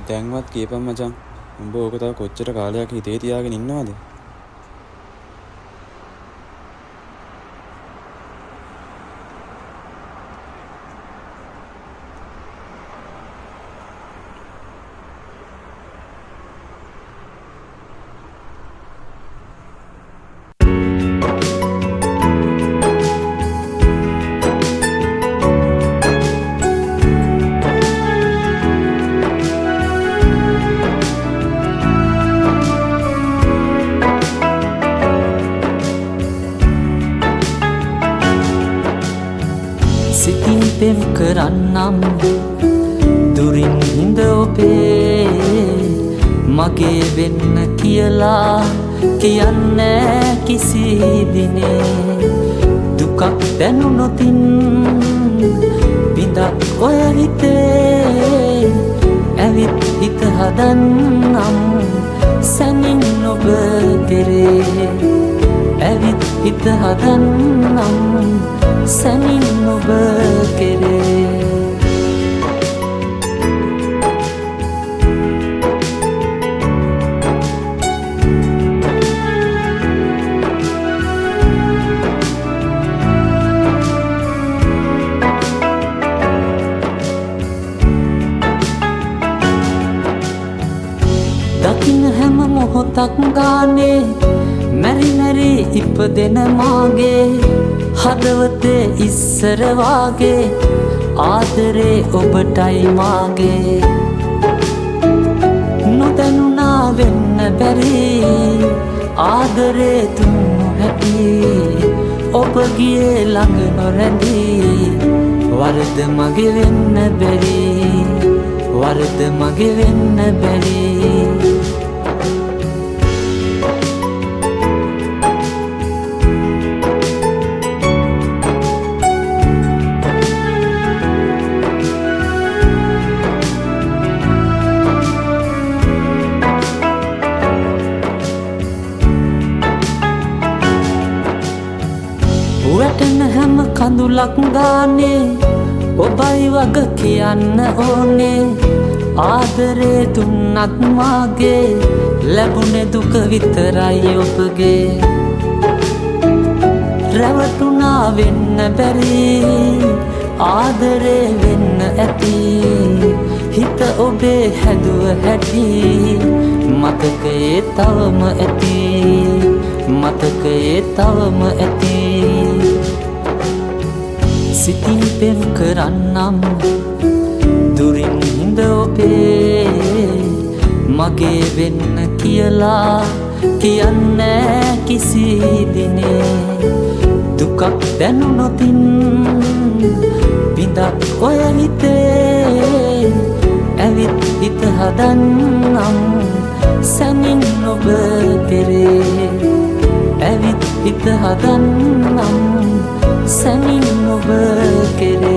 දැන්වත් කියපන් මචං. උඹ ඕක තව කොච්චර කාලයක් හිතේ තියාගෙන ඉන්නවද? සිතින් පෙම් කරන්නම් දුරින් හිඳ ඔබේ මගේ වෙන්න කියලා කියන්නේ කිසි දිනේ දුකක් දැනුනොතින් බිඳක් ඔය හිතේ ඇවිත් හිත හදන්නම් සැනින් ඔබ කෙරේ ඇවිත් හිත හදන්නම් සැනින් ඔබ කෙරේ දකින්න හැම මොහොතක් ගානේ මැරි මැරි ඉපදෙන මාගේ හදවතේ ඉස්සර වාගේ ආදරේ ඔබටයි මාගේ නොදැනුණා වෙන්න බැරි ආදරේ තුන්නු හැටි ඔබ ගියේ ළඟ නොරැඳී වරද මගේ වෙන්න බැරි වරද මගේ වෙන්න බැරි වැටෙන හැම කඳුලක් ගානේ ඔබයි වග කියන්න ඕනේ ආදරේ දුන්නත් මාගේ ලැබුණේ දුක විතරයි ඔබගේ රැවටුණා වෙන්න බැරි ආදරේ වෙන්න ඇති හිත ඔබේ හැදුව හැටි මතකයේ තවම ඇති මතකයේ තවම ඇති සිතින් පෙම් කරන්නම් දුරින් හිඳ ඔබේ මගේ වෙන්න කියලා කියන්නේ කිසි දිනේ දුකක් දැනුනොතින් බිඳක් ඔය හිතේ ඇවිත් හිත හදන්නම් සැනින් ඔබ කෙරේ ඇවිත් හිත හදන්නම් සැනින් ඔබ කෙරේ